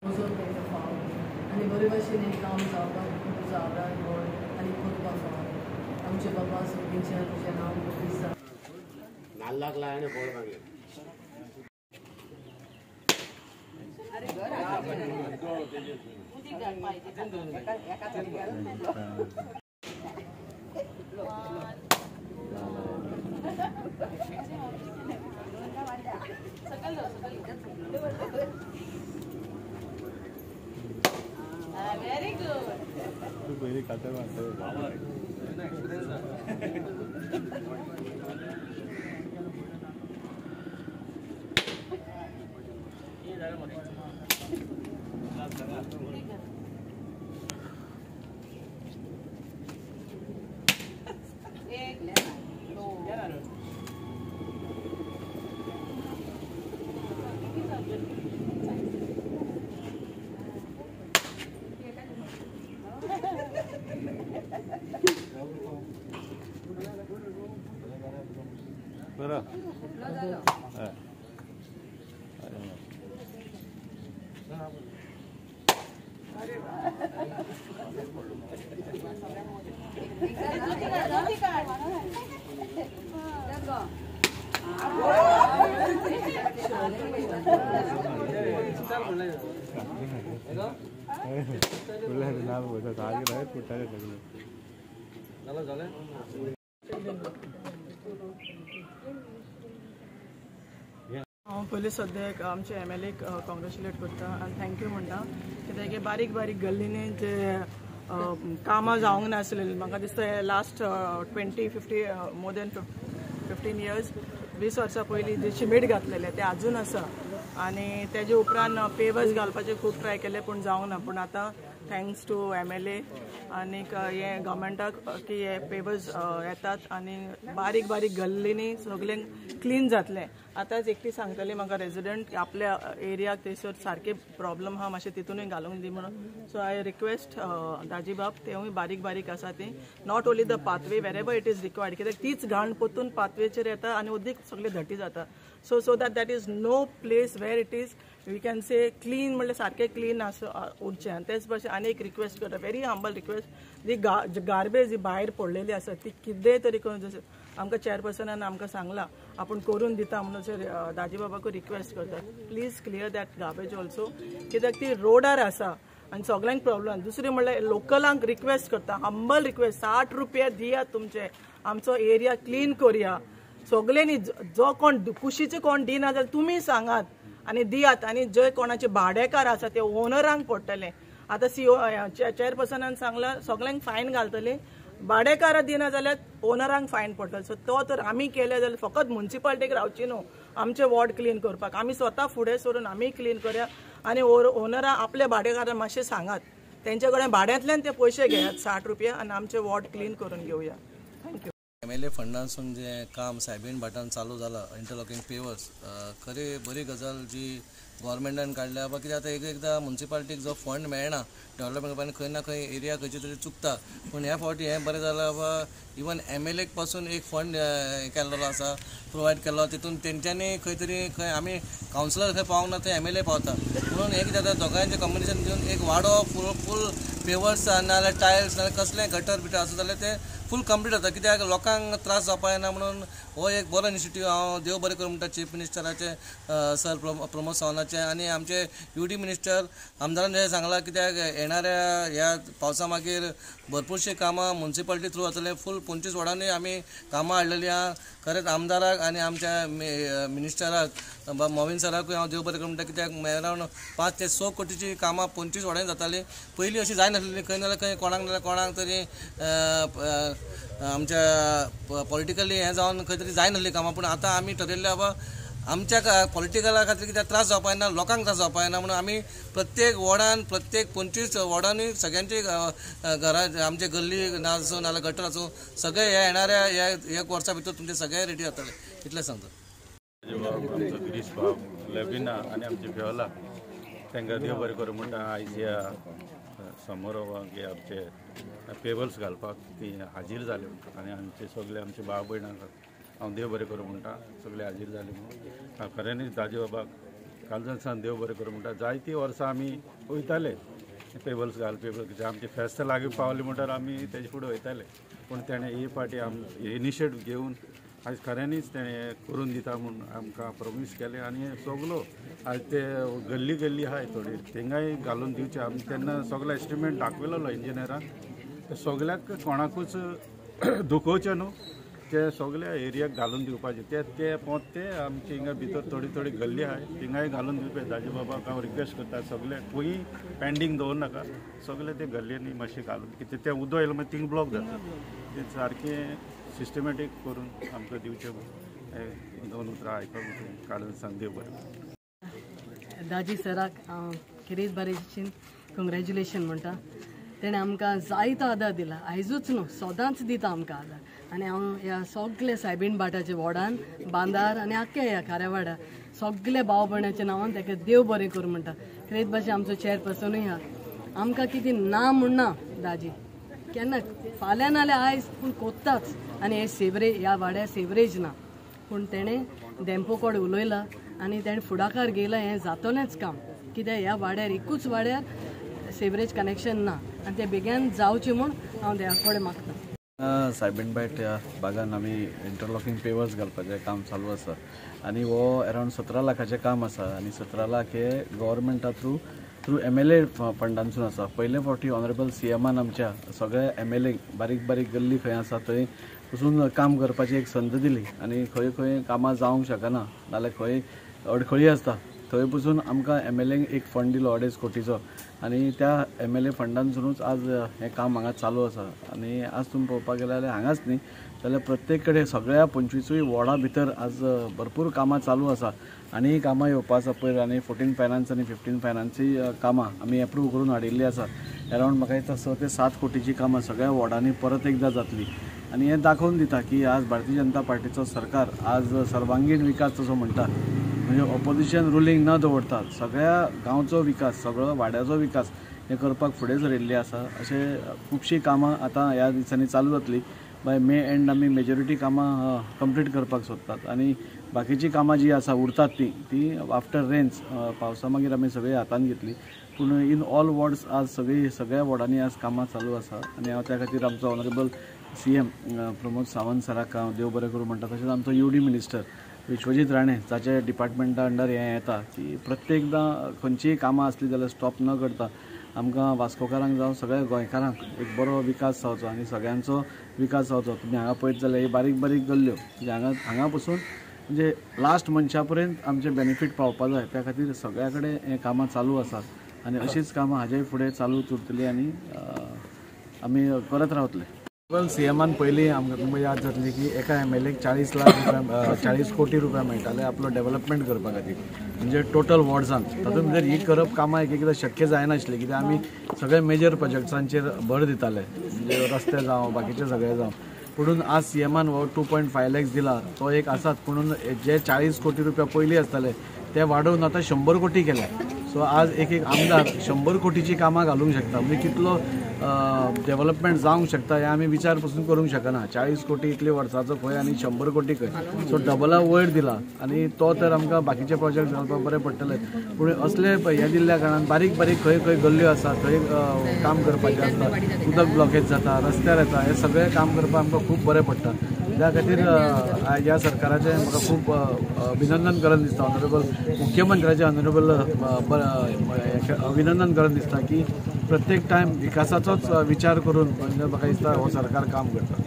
आनी बरे भशेन काम जावपाक गोड आनी करपाक फाव आमचे बाबा सगळींचे तुजें नांव दिसा नाल्लाक लायन बोल मागीर very good. Very good. हांव पयलीं सद्याक आमचे MLA कॉंग्रेच्युलेट करता आनी थँक्यू म्हणटा कित्याक हे बारीक बारीक गल्लींनी जे कामां जावंक नासलेली म्हाका दिसता लास्ट 20-50 मोर दॅन 15 years 20 वर्सां पयलीं जे शिमेट घातलेले ते अजून आसा आनी तेजे उपरांत पेवर्स घालपाचे खूब ट्राय केले पूण जावंक ना पूण आतां थँक्स टू MLA आनीक हे गव्हर्मेंटाक की हे पेवर्स येतात आनी बारीक बारीक गल्लींनी सगळें क्लीन जातलें आतांच एकटी सांगतली म्हाका रेजिडेंट आपल्या एरियाक थंयसर सारके प्रॉब्लम आहा मातशें तितूनय घालूंक दी म्हणून सो आय रिक्वेस्ट दाजी बाब तेवूय बारीक बारीक आसा ती not only the pathway wherever it is required कित्याक तीच घाण पोतून पाथवेचेर येता आनी उदीक सगळें धटी जाता so that is no place where it is we can say clean म्हणल्यार सारकें क्लीन उरचें आनी तेच भशेन आनी एक रिक्वेस्ट करता वेरी हंबल रिक्वेस्ट जी गार्बेज जी भायर पडलेली आसा ती कितेंय तरी करून जशें आमकां चेअरपर्सनान आमकां सांगलां आपूण करून दिता म्हणून दाजी बाबाक रिक्वेस्ट करता please clear that garbage also कित्याक ती रोडार आसा आनी सगळ्यांक प्रॉब्लम दुसरें म्हणल्यार लोकलांक रिक्वेस्ट करता हंबल रिक्वेस्ट 60 रुपया दियात तुमचे आमचो एरिया क्लीन करुया सगळ्यांनी जो कोण कुशीचे कोण दिना जाल्यार तुमी सांगात आनी दियात आनी जे कोणाचे भाडेकार आसा ते ओनरांक पडटले आतां चेअरपर्सनान सांगलां सगळ्यांक फायन घालतले भाडेकार दिना जाल्यार ओनरांक फायन पडटलो सो तो तर आमी केले जाल्यार फकत म्युनिसिपालिटीक रावची न्हू आमचे वॉर्ड क्लीन करपाक आमी स्वता फुडें सरून आमी क्लीन करया आनी ओनरां आपल्या भाडेकारांक मातशें सांगात तेंचे कडेन भाड्यांतल्यान ते पयशे घेयात 60 रुपया आनी आमचे वॉर्ड क्लीन करून घेवया थँक्यू MLA फंडासून जे काम सायबीण भाटान चालू जाला इंटरलॉकिंग पेवर्स खरी बरी गजाल जी गव्हर्मेंटान काडल्या बा कित्याक आतां एकदां म्युनिसिपालिटीक जो फंड मेळना डेव्हलपमेंट करपाक खंय ना खंय एरिया खंयचे तरी चुकता पूण ह्या फावटी हें बरें जालां बा इवन MLA पासून एक फंड केल्लो आसा प्रोवायड केल्लो तितून तेंच्यांनी खंय तरी खंय आमी कावन्सिलर खंय पावंक ना थंय MLA पावता म्हणून हें कितें जाता दोगांयचें कॉम्बिनेशन घेवन एक वाडो फूल पेवर्स नाल्यार टायल्स नाल्यार कसलें गटर बिटर आसा जाल्यार ते फूल कंप्लीट जाता कित्याक लोकांक त्रास जावपा येना म्हणून हो एक बरो इनिशिएटीव हांव देव बरें करूं म्हणटा चीफ मिनिस्टराचे सर प्रमोद सावंताचे आनी आमचे UD मिनिस्टर आमदारान हें सांगलां कित्याक येणाऱ्या ह्या पावसा मागीर भरपूरशीं कामां म्युनिसिपालिटी थ्रू जातले फूल 25 वॉर्डांनी आमी कामां हाडलेलीं आहा खरेंच आमदाराक आनी आमच्या मिनिस्टराक मोविन सराकूय हांव देव बरें करूं म्हणटा कित्याक अरावंड 5 ते 6 कोटीची कामां 25 वॉर्डांनी जातालीं पयलीं अशी जाय नासलेली खंय नाल्यार खंय कोणाक तरी आमच्या पॉलिटिकली हें जावन खंय तरी जाय नासलीं कामां पूण आतां आमी ठरयल्लें बाबा आमच्या पॉलिटिकला खातीर कित्याक त्रास जावपा येना लोकांक त्रास जावपा येना म्हणून आमी प्रत्येक वॉर्डान प्रत्येक 25 वॉर्डांनी सगळ्यांची घरां आमचे गल्ली आसूं नाल्यार गटर आसूं सगळे हे येणाऱ्या एक वर्सा भितर तुमचे सगळे रेडी जातले इतलें सांगता गिरीश बाब लेबिना आनी आमचे फेवला तांकां देव बरें करूं म्हणटा आयज ह्या समारोहाक आमचे पेबल्स घालपाक ती हाजीर जाले आनी आमचे सगळे आमचे भाव भयणांक हांव देव बरें करूं म्हणटा सगळे हाजीर जाले म्हणून खऱ्यांनीच दाजी बाबाक कालजान सान देव बरें करूं म्हणटा जायतीं वर्सां आमी वयताले पेबल्स जे आमचे फेस्त लागीं पावली म्हणल्यार आमी तेजे फुडें वयताले पूण तेणें ही फाटी इनिशिएटीव घेवन आयज खऱ्यांनीच तेणें करून दिता म्हूण आमकां प्रॉमीस केलें आनी सगलो आयज ते गल्ली गल्ली आहाय थोडी थिंगाय घालून दिवचे आमी तेन्ना सगलो एस्टिमेट दाखयलो इंजिनियरान ते सगल्याक कोणाकूच दुखोवचे न्हू ते सगल्या एरियाक घालून दिवपाचे ते पोत ते आमचे हिंगा भितर थोडी थोडी गल्ली आहाय थिंगाय घालून दिवपे दाजी बाबाक हांव रिक्वेस्ट करता सगळे खंयी पेंडींग दवरूं नाका सगळे ते गल्लींनी मातशें घालून कितें तें उदक येयलें मागीर थिंग ब्लॉक जाता तें सारकें सिस्टमॅटीक करून आमकां दिवचें दोन उतरां आयकूंक काडून सांगदेव बरें दाजी सराक हांव खरेंच बरें कॉंग्रॅच्युलेशन म्हणटा तेणें आमकां जायतो आदार दिला आयजूच न्हू सदांच दिता आमकां आदार आनी हांव ह्या सगळे सायबीण भाटाचे वॉर्डान बांदार आनी आख्या ह्या खाऱ्यावाडा सगळे भाव भयणाच्या नांवान ताका देव बरें करूं म्हणटा खरेंच भाशेन आमचो चेअरपर्सनूय आहा आमकां कितें ना म्हणना दाजी केन्ना फाल्यां नाल्यार आयज पूण कोत्ताच आनी हे सेवरेज ह्या वाड्यार सेवरेज ना पूण तेणें डेम्पो कोड उलयला आनी तेणें फुडाकार घेयला हें जातलेंच काम कित्याक ह्या वाड्यार एकूच वाड्यार सेवरेज कनेक्शन ना आनी तें बेगीन जावचें म्हूण हांव देवा कडेन मागतां सायबीण भाट ह्या भागान आमी इंटरलॉकिंग पेवर्स घालपाचें काम चालू आसा आनी हो अरावंड 17 लाखाचें काम आसा आनी 17 लाख हे गव्हर्मेंटा थ्रू MLA फंडांसून आसा पयले फावटी ऑनरेबल CMान आमच्या सगळ्या MLA बारीक बारीक गल्ली खंय आसा थंय वचून काम करपाची एक संद दिली आनी खंय खंय कामां जावंक शकना नाल्यार खंय अडखळी आसता थंय पसून आमकां MLAक एक फंड दिलो 2.5 कोटीचो आनी त्या MLA फंडांसूनच आज हें काम हांगा चालू आसा आनी आज तुमी पळोवपाक गेले जाल्यार हांगाच न्ही जाल्यार प्रत्येक कडेन सगळ्या 25 वॉर्डा भितर आज भरपूर कामां चालू आसा आनी कामां येवपा आसा पयर आनी 14 फायनान्स आनी 15 फायनान्सची कामां आमी एप्रूव करून हाडिल्ली आसा अरावंड म्हाका दिसता 6 ते 7 कोटीची कामां सगळ्या वॉर्डांनी परत एकदां जातली आनी हें दाखोवन दिता की आज भारतीय जनता पार्टीचो सरकार आज सर्वांगीण विकास जसो म्हणटा म्हणजे ऑपोजिशन रुलींग न दवरता सगळ्या गांवचो विकास सगळो वाड्याचो विकास हे करपाक फुडें सरिल्ली आसा अशें खुबशीं कामां आतां ह्या दिसांनी चालू जातली बाय मे एंड आमी मेजॉरिटी कामां कंप्लीट करपाक सोदतात आनी बाकीची कामां जी आसा उरतात ती आफ्टर रेन्स पावसा मागीर आमी सगळी हातान घेतली पूण इन ऑल वॉर्ड्स आज सगळ्या वॉर्डांनी आज कामां चालू आसा आनी हांव त्या खातीर आमचो ऑनरेबल CM प्रमोद सावंत सराक हांव देव बरें करूं म्हणटा तशेंच आमचो UD मिनिस्टर विश्वजीत राणे जाचे डिपार्टमेंटा अंडर हें येता की प्रत्येकदां खंयचीय कामां आसली जाल्यार स्टॉप न करता आमकां वास्कोकारांक जावं सगळ्या गोंयकारांक एक बरो विकास जावचो आनी सगळ्यांचो विकास जावचो तुमी हांगा पळयत जाल्यार ही बारीक बारीक गल्ल्यो म्हणजे हांगा पसून म्हणजे लास्ट मनशा पर्यंत आमचे बेनिफीट पावपा जाय त्या खातीर सगळ्या कडेन हें कामां चालू आसात आनी अशीच कामां हाजेय फुडें चालूच उरतलीं आनी आमी करत रावतले CMान पयलीं आमकां तुमकां याद जातली की एका MLAक 40 लाख रुपया 40 कोटी रुपया मेळटाले आपलो डेव्हलपमेंट करपा खातीर म्हणजे टोटल वॉर्ड्सान तातूंत भितर ही करप कामां एक एकदां शक्य जायनाशिल्लीं कित्याक आमी सगळे मेजर प्रोजेक्ट्सांचेर भर दिताले म्हणजे रस्ते जावं बाकीचे सगळे जावं पुणून आज CMान हो 2.5 lakhs दिला तो एक आसात पुणून जे 40 कोटी रुपया पयलीं आसताले ते वाडोवन आतां 100 कोटी केल्या सो आज एक आमदार 100 कोटीची कामां घालूंक शकता म्हणजे कितलो डेव्हलपमेंट जावंक शकता हें आमी विचार पसून करूंक शकना 40 कोटी इतले वर्साचो खंय आनी 100 कोटी खंय सो डबला वयर दिला आनी तो तर आमकां बाकीचे प्रोजेक्ट घालपाक बरें पडटले पूण असले हे दिल्ल्या कारणान बारीक बारीक खंय खंय गल्ल्यो आसा थंय काम करपाचें आसता उदक ब्लॉकेज जाता रस्त्यार येता हें सगळें काम करपाक आमकां खूब बरें पडटा त्या खातीर ह्या सरकाराचें म्हाका खूब अभिनंदन करन दिसता ऑनरेबल मुख्यमंत्र्याचें ऑनरेबल अभिनंदन करन दिसता की प्रत्येक टायम विकासाचोच विचार करून म्हणजे म्हाका दिसता हो सरकार काम करता